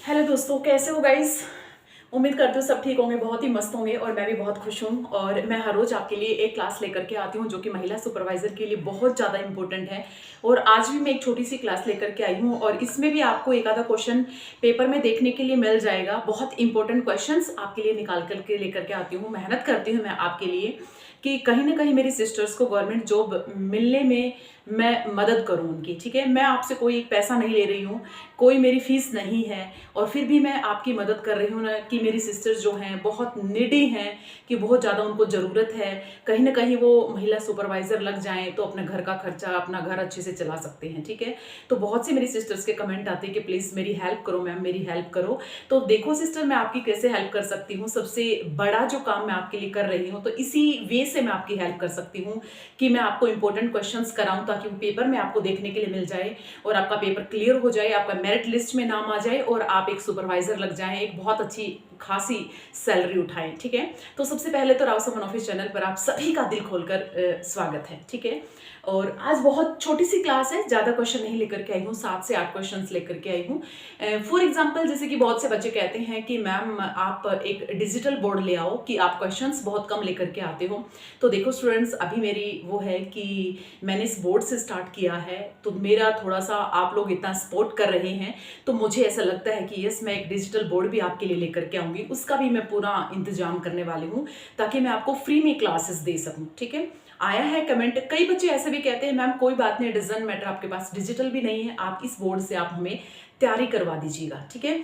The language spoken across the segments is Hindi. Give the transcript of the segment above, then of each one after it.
हेलो दोस्तों, कैसे हो गाइस। उम्मीद करती हूँ सब ठीक होंगे, बहुत ही मस्त होंगे और मैं भी बहुत खुश हूँ। और मैं हर रोज़ आपके लिए एक क्लास लेकर के आती हूँ जो कि महिला सुपरवाइज़र के लिए बहुत ज़्यादा इंपॉर्टेंट है। और आज भी मैं एक छोटी सी क्लास लेकर के आई हूँ और इसमें भी आपको एक आधा क्वेश्चन पेपर में देखने के लिए मिल जाएगा। बहुत इंपॉर्टेंट क्वेश्चंस आपके लिए निकाल करके लेकर के आती हूँ। मेहनत करती हूँ मैं आपके लिए कि कहीं ना कहीं मेरी सिस्टर्स को गवर्नमेंट जॉब मिलने में मैं मदद करूं उनकी। ठीक है, मैं आपसे कोई पैसा नहीं ले रही हूँ, कोई मेरी फीस नहीं है और फिर भी मैं आपकी मदद कर रही हूँ ना कि मेरी सिस्टर्स जो हैं बहुत नीडी हैं, कि बहुत ज़्यादा उनको ज़रूरत है। कहीं ना कहीं वो महिला सुपरवाइज़र लग जाएं तो अपने घर का खर्चा, अपना घर अच्छे से चला सकते हैं। ठीक है, तो बहुत सी मेरी सिस्टर्स के कमेंट आते हैं कि प्लीज़ मेरी हेल्प करो मैम, मेरी हेल्प करो। तो देखो सिस्टर, मैं आपकी कैसे हेल्प कर सकती हूँ। सबसे बड़ा जो काम मैं आपके लिए कर रही हूँ तो इसी वे से मैं आपकी हेल्प कर सकती हूँ कि मैं आपको इंपॉर्टेंट क्वेश्चंस कराऊं ताकि वो पेपर में आपको देखने के लिए मिल जाए और आपका पेपर क्लियर हो जाए, आपका मेरिट लिस्ट में नाम आ जाए और आप एक सुपरवाइजर लग जाएं, एक बहुत अच्छी खासी सैलरी उठाएं। ठीक है, तो सबसे पहले तो राव समन ऑफिस चैनल पर आप सभी का दिल खोलकर स्वागत है। ठीक है, और आज बहुत छोटी सी क्लास है, ज़्यादा क्वेश्चन नहीं लेकर के आई हूँ, 7 से 8 क्वेश्चंस लेकर के आई हूँ। फॉर एग्जांपल, जैसे कि बहुत से बच्चे कहते हैं कि मैम आप एक डिजिटल बोर्ड ले आओ कि आप क्वेश्चंस बहुत कम लेकर के आते हो। तो देखो स्टूडेंट्स, अभी मेरी वो है कि मैंने इस बोर्ड से स्टार्ट किया है तो मेरा थोड़ा सा आप लोग इतना सपोर्ट कर रहे हैं तो मुझे ऐसा लगता है कि यस, मैं एक डिजिटल बोर्ड भी आपके लिए लेकर के आऊँगी, उसका भी मैं पूरा इंतजाम करने वाली हूँ ताकि मैं आपको फ्री में क्लासेस दे सकूँ। ठीक है, आया है कमेंट, कई बच्चे ऐसे भी कहते हैं मैम कोई बात नहीं, डजंट मैटर, आपके पास डिजिटल भी नहीं है, आप इस बोर्ड से आप हमें तैयारी करवा दीजिएगा। ठीक है,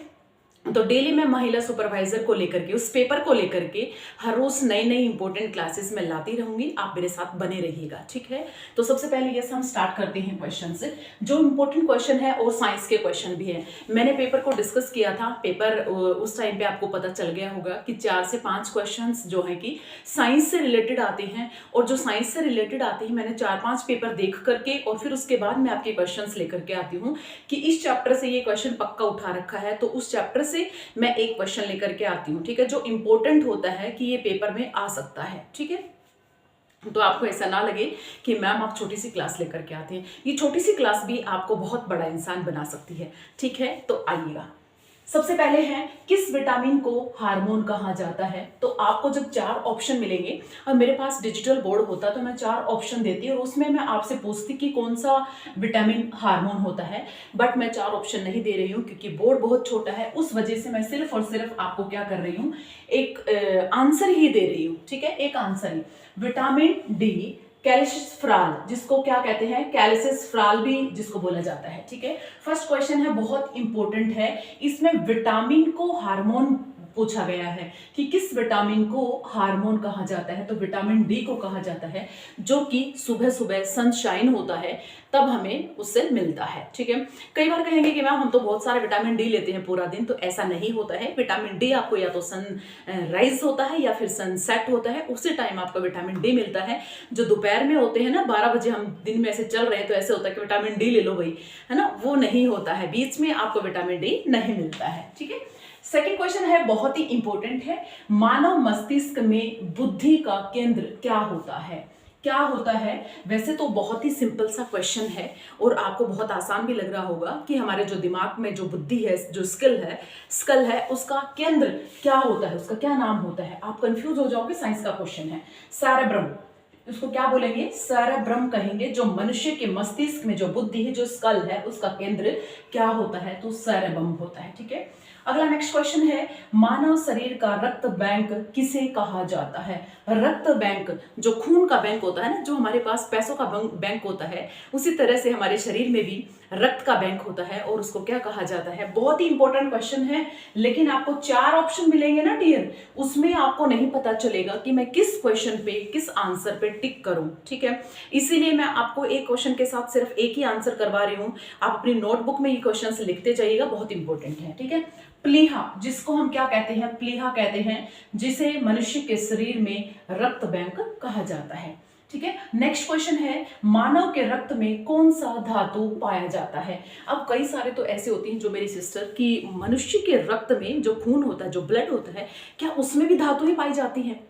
तो डेली मैं महिला सुपरवाइजर को लेकर के, उस पेपर को लेकर के हर रोज नई नई इंपॉर्टेंट क्लासेस में लाती रहूंगी, आप मेरे साथ बने रहिएगा। ठीक है, तो सबसे पहले यस, हम स्टार्ट करते हैं क्वेश्चन से। जो इंपॉर्टेंट क्वेश्चन है और साइंस के क्वेश्चन भी है। मैंने पेपर को डिस्कस किया था, पेपर उस टाइम पे आपको पता चल गया होगा कि 4 से 5 क्वेश्चन जो है कि साइंस से रिलेटेड आते हैं। और जो साइंस से रिलेटेड आते हैं मैंने 4-5 पेपर देख करके और फिर उसके बाद मैं आपके क्वेश्चन लेकर के आती हूँ कि इस चैप्टर से ये क्वेश्चन पक्का उठा रखा है तो उस चैप्टर से मैं एक क्वेश्चन लेकर के आती हूँ। ठीक है, जो इंपॉर्टेंट होता है कि ये पेपर में आ सकता है। ठीक है, तो आपको ऐसा ना लगे कि मैम आप छोटी सी क्लास लेकर के आते हैं, ये छोटी सी क्लास भी आपको बहुत बड़ा इंसान बना सकती है। ठीक है, तो आइएगा, सबसे पहले है किस विटामिन को हार्मोन कहा जाता है। तो आपको जब 4 ऑप्शन मिलेंगे और मेरे पास डिजिटल बोर्ड होता तो मैं 4 ऑप्शन देती और उसमें मैं आपसे पूछती कि कौन सा विटामिन हार्मोन होता है, बट मैं 4 ऑप्शन नहीं दे रही हूँ क्योंकि बोर्ड बहुत छोटा है, उस वजह से मैं सिर्फ और सिर्फ आपको क्या कर रही हूँ, एक आंसर ही दे रही हूँ। ठीक है, एक आंसर ही, विटामिन डी कैल्शियम, जिसको क्या कहते हैं, कैल्शियम भी जिसको बोला जाता है। ठीक है, फर्स्ट क्वेश्चन है, बहुत इंपॉर्टेंट है, इसमें विटामिन को हार्मोन पूछा गया है कि किस विटामिन को हार्मोन कहा जाता है। तो विटामिन डी को कहा जाता है, जो कि सुबह सुबह सनशाइन होता है तब हमें उससे मिलता है। ठीक है, कई बार कहेंगे कि मैम हम तो बहुत सारे विटामिन डी लेते हैं पूरा दिन, तो ऐसा नहीं होता है। विटामिन डी आपको या तो सन राइज होता है या फिर सनसेट होता है, उसी टाइम आपको विटामिन डी मिलता है। जो दोपहर में होते हैं ना, 12 बजे हम दिन में ऐसे चल रहे हैं तो ऐसे होता है कि विटामिन डी ले लो भाई, है ना, वो नहीं होता है, बीच में आपको विटामिन डी नहीं मिलता है। ठीक है, सेकेंड क्वेश्चन है, बहुत ही इंपॉर्टेंट है, मानव मस्तिष्क में बुद्धि का केंद्र क्या होता है। क्या होता है, वैसे तो बहुत ही सिंपल सा क्वेश्चन है और आपको बहुत आसान भी लग रहा होगा कि हमारे जो दिमाग में जो बुद्धि है, जो स्कल है उसका केंद्र क्या होता है, उसका क्या नाम होता है। आप कंफ्यूज हो जाओगे, साइंस का क्वेश्चन है। सेरेब्रम, उसको क्या बोलेंगे, सेरेब्रम कहेंगे। जो मनुष्य के मस्तिष्क में जो बुद्धि है, जो स्कल है, उसका केंद्र क्या होता है, तो सेरेब्रम होता है। ठीक है, अगला नेक्स्ट क्वेश्चन है, मानव शरीर का रक्त बैंक किसे कहा जाता है। रक्त बैंक, जो खून का बैंक होता है ना, जो हमारे पास पैसों का बैंक होता है, उसी तरह से हमारे शरीर में भी रक्त का बैंक होता है और उसको क्या कहा जाता है। बहुत ही इंपॉर्टेंट क्वेश्चन है, लेकिन आपको 4 ऑप्शन मिलेंगे ना डियर, उसमें आपको नहीं पता चलेगा कि मैं किस क्वेश्चन पे, किस आंसर पे टिक करूं। ठीक है, इसीलिए मैं आपको एक क्वेश्चन के साथ सिर्फ एक ही आंसर करवा रही हूं। आप अपनी नोटबुक में ये क्वेश्चन लिखते जाइएगा, बहुत इंपॉर्टेंट है। ठीक है, प्लीहा, जिसको हम क्या कहते हैं, प्लीहा कहते हैं, जिसे मनुष्य के शरीर में रक्त बैंक कहा जाता है। ठीक है, नेक्स्ट क्वेश्चन है, मानव के रक्त में कौन सा धातु पाया जाता है। अब कई सारे तो ऐसे होते हैं जो मेरी सिस्टर की, मनुष्य के रक्त में जो खून होता है, जो ब्लड होता है, क्या उसमें भी धातुएं पाई जाती हैं।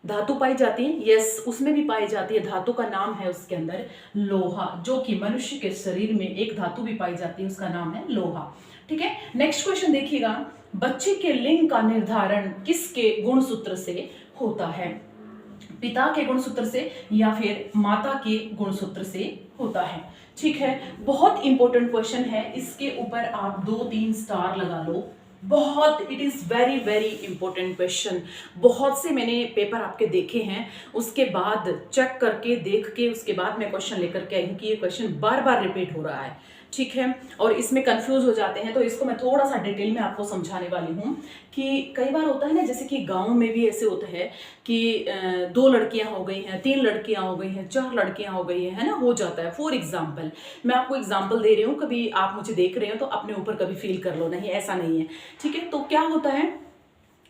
धातु पाई जाती है, यस उसमें भी पाई जाती है। धातु का नाम है उसके अंदर लोहा, जो कि मनुष्य के शरीर में एक धातु भी पाई जाती है, उसका नाम है लोहा। ठीक है, नेक्स्ट क्वेश्चन देखिएगा, बच्चे के लिंग का निर्धारण किसके गुणसूत्र से होता है? पिता के गुणसूत्र से या फिर माता के गुणसूत्र से होता है? ठीक है, बहुत इंपॉर्टेंट क्वेश्चन है, इसके ऊपर आप 2-3 स्टार लगा लो। बहुत, it is very very important question. बहुत से मैंने पेपर आपके देखे हैं, उसके बाद चेक करके देख के उसके बाद मैं क्वेश्चन लेकर के आई हूँ कि ये क्वेश्चन बार बार रिपीट हो रहा है। ठीक है, और इसमें कंफ्यूज हो जाते हैं, तो इसको मैं थोड़ा सा डिटेल में आपको समझाने वाली हूँ कि कई बार होता है ना, जैसे कि गांव में भी ऐसे होता है कि 2 लड़कियां हो गई हैं, 3 लड़कियां हो गई हैं, 4 लड़कियां हो गई हैं, है ना, हो जाता है। फॉर एग्जाम्पल मैं आपको एग्जाम्पल दे रही हूँ, कभी आप मुझे देख रहे हो तो अपने ऊपर कभी फील कर लो, नहीं ऐसा नहीं है। ठीक है, तो क्या होता है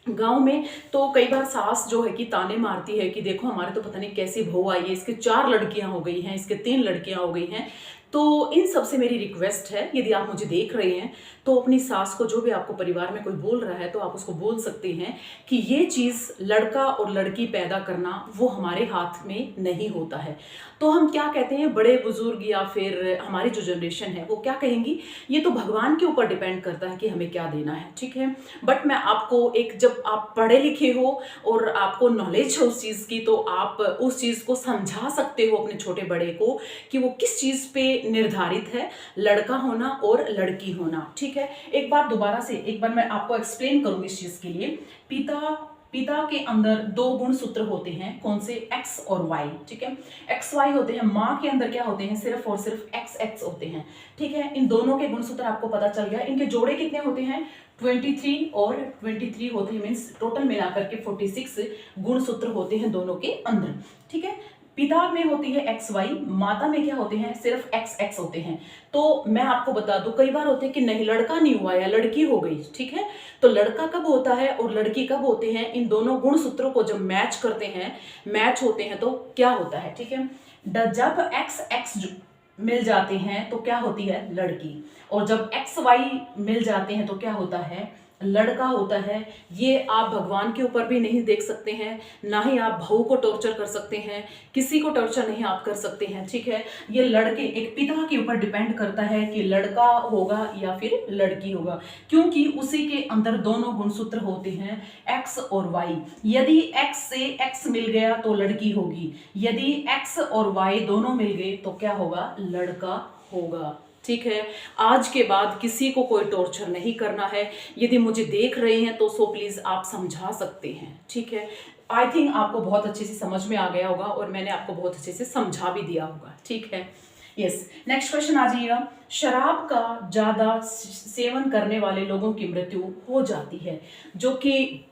गांव में, तो कई बार सास जो है कि ताने मारती है कि देखो हमारे तो पता नहीं कैसी बहू आई है, इसके 4 लड़कियां हो गई हैं, इसके 3 लड़कियां हो गई हैं। तो इन सब से मेरी रिक्वेस्ट है, यदि आप मुझे देख रहे हैं तो अपनी सास को, जो भी आपको परिवार में कोई बोल रहा है तो आप उसको बोल सकते हैं कि ये चीज़ लड़का और लड़की पैदा करना वो हमारे हाथ में नहीं होता है। तो हम क्या कहते हैं, बड़े बुजुर्ग या फिर हमारी जो जनरेशन है वो क्या कहेंगी, ये तो भगवान के ऊपर डिपेंड करता है कि हमें क्या देना है। ठीक है, बट मैं आपको एक, जब आप पढ़े लिखे हो और आपको नॉलेज है उस चीज़ की, तो आप उस चीज़ को समझा सकते हो अपने छोटे बड़े को कि वो किस चीज़ पे निर्धारित है, लड़का होना और लड़की होना। ठीक है, एक बार दोबारा से एक बार मैं आपको एक्सप्लेन करूंगी इस चीज़ के लिए। पिता के अंदर 2 गुणसूत्र होते हैं, कौन से? एक्स और वाई। ठीक है, एक्स वाई होते हैं। माँ के अंदर क्या होते हैं? सिर्फ और सिर्फ एक्स एक्स होते हैं। ठीक है, इन दोनों के गुणसूत्र आपको पता चल गया। इनके जोड़े कितने होते हैं? 23 और 23 होते हैं, मीन्स टोटल मिलाकर के 46 गुणसूत्र होते हैं दोनों के अंदर। ठीक है, पिता में होती है एक्स वाई, माता में क्या होते हैं? सिर्फ एक्स एक्स होते हैं। तो मैं आपको बता दूं, कई बार होते हैं कि नहीं लड़का नहीं हुआ या लड़की हो गई। ठीक है, तो लड़का कब होता है और लड़की कब होते हैं? इन दोनों गुणसूत्रों को जब मैच करते हैं, मैच होते हैं, तो क्या होता है? ठीक है, जब एक्स एक्स मिल जाते हैं तो क्या होती है? लड़की। और जब एक्स वाई मिल जाते हैं तो क्या होता है? लड़का होता है। ये आप भगवान के ऊपर भी नहीं देख सकते हैं, ना ही आप बहू को टॉर्चर कर सकते हैं, किसी को टॉर्चर नहीं आप कर सकते हैं। ठीक है, ये लड़के एक पिता के ऊपर डिपेंड करता है कि लड़का होगा या फिर लड़की होगा, क्योंकि उसी के अंदर दोनों गुणसूत्र होते हैं, एक्स और वाई। यदि एक्स से एक्स मिल गया तो लड़की होगी, यदि एक्स और वाई दोनों मिल गए तो क्या होगा? लड़का होगा। ठीक है, आज के बाद किसी को कोई टॉर्चर नहीं करना है। यदि मुझे देख रहे हैं तो सो प्लीज आप समझा सकते हैं। ठीक है, आई थिंक आपको बहुत अच्छे से समझ में आ गया होगा और मैंने आपको बहुत अच्छे से समझा भी दिया होगा। ठीक है, यस, नेक्स्ट क्वेश्चन आ जाइएगा। शराब का ज्यादा सेवन करने वाले लोगों की मृत्यु हो जाती है, जो कि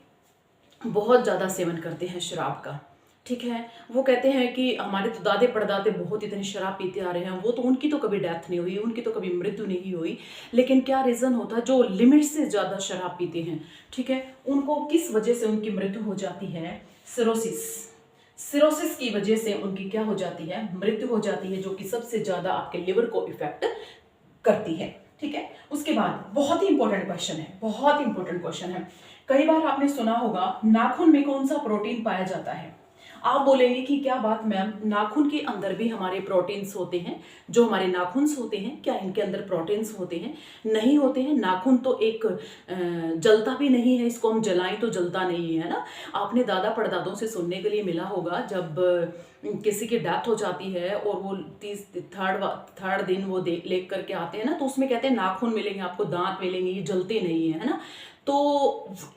बहुत ज्यादा सेवन करते हैं शराब का। ठीक है, वो कहते हैं कि हमारे तो दादे परदादे बहुत इतनी शराब पीते आ रहे हैं, वो तो उनकी तो कभी डेथ नहीं हुई, उनकी तो कभी मृत्यु नहीं हुई। लेकिन क्या रीज़न होता है? जो लिमिट से ज़्यादा शराब पीते हैं, ठीक है, उनको किस वजह से उनकी मृत्यु हो जाती है? सिरोसिस। सिरोसिस की वजह से उनकी क्या हो जाती है? मृत्यु हो जाती है, जो कि सबसे ज़्यादा आपके लिवर को इफेक्ट करती है। ठीक है, उसके बाद बहुत ही इंपॉर्टेंट क्वेश्चन है, बहुत इंपॉर्टेंट क्वेश्चन है। कई बार आपने सुना होगा नाखून में कौन सा प्रोटीन पाया जाता है? आप बोलेंगे कि क्या बात मैम, नाखून के अंदर भी हमारे प्रोटीन्स होते हैं? जो हमारे नाखून होते हैं, क्या इनके अंदर प्रोटीन्स होते हैं? नहीं होते हैं। नाखून तो एक जलता भी नहीं है, इसको हम जलाएं तो जलता नहीं है ना। आपने दादा परदादों से सुनने के लिए मिला होगा, जब किसी की डेथ हो जाती है और वो थर्ड दिन वो लेकर करके आते हैं ना, तो उसमें कहते हैं नाखून मिलेंगे आपको, दांत मिलेंगे, ये जलते नहीं है ना। तो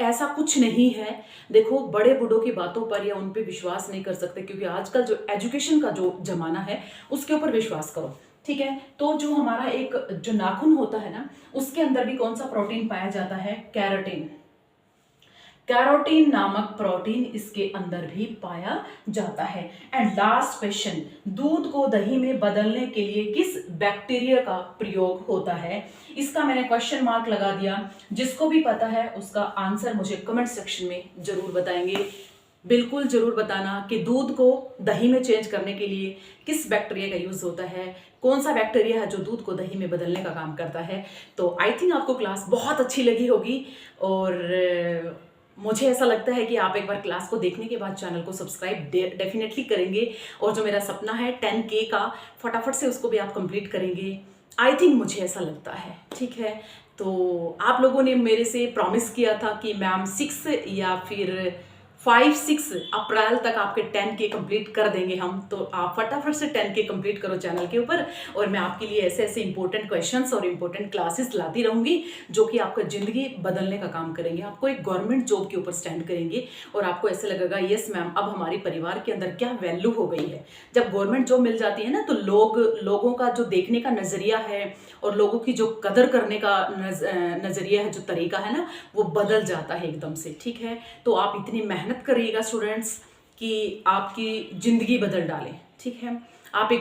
ऐसा कुछ नहीं है। देखो, बड़े बूढ़ों की बातों पर या उन पे विश्वास नहीं कर सकते, क्योंकि आजकल जो एजुकेशन का जो जमाना है उसके ऊपर विश्वास करो। ठीक है, तो जो हमारा एक जो नाखून होता है ना, उसके अंदर भी कौन सा प्रोटीन पाया जाता है? कैरोटीन। कैरोटीन नामक प्रोटीन इसके अंदर भी पाया जाता है। एंड लास्ट क्वेश्चन, दूध को दही में बदलने के लिए किस बैक्टीरिया का प्रयोग होता है? इसका मैंने क्वेश्चन मार्क लगा दिया। जिसको भी पता है उसका आंसर मुझे कमेंट सेक्शन में जरूर बताएंगे। बिल्कुल जरूर बताना कि दूध को दही में चेंज करने के लिए किस बैक्टीरिया का यूज होता है, कौन सा बैक्टीरिया है जो दूध को दही में बदलने का काम करता है। तो आई थिंक आपको क्लास बहुत अच्छी लगी होगी और मुझे ऐसा लगता है कि आप एक बार क्लास को देखने के बाद चैनल को सब्सक्राइब डेफिनेटली करेंगे, और जो मेरा सपना है 10K का, फटाफट से उसको भी आप कंप्लीट करेंगे। आई थिंक मुझे ऐसा लगता है, ठीक है। तो आप लोगों ने मेरे से प्रॉमिस किया था कि मैम 6 या फिर 5-6 अप्रैल तक आपके 10K कंप्लीट कर देंगे हम। तो आप फटाफट से 10K कंप्लीट करो चैनल के ऊपर, और मैं आपके लिए ऐसे ऐसे इंपॉर्टेंट क्वेश्चंस और इंपॉर्टेंट क्लासेस लाती रहूंगी जो कि आपका ज़िंदगी बदलने का काम करेंगे, आपको एक गवर्नमेंट जॉब के ऊपर स्टैंड करेंगे, और आपको ऐसे लगेगा यस मैम अब हमारे परिवार के अंदर क्या वैल्यू हो गई है। जब गवर्नमेंट जॉब मिल जाती है ना, तो लोगों का जो देखने का नज़रिया है और लोगों की जो कदर करने का नज़रिया है, जो तरीका है ना, वो बदल जाता है एकदम से, ठीक है। तो आप इतनी मेहनत करिएगा स्टूडेंट्स कि आपकी ज़िंदगी बदल डालें, ठीक है। आप एक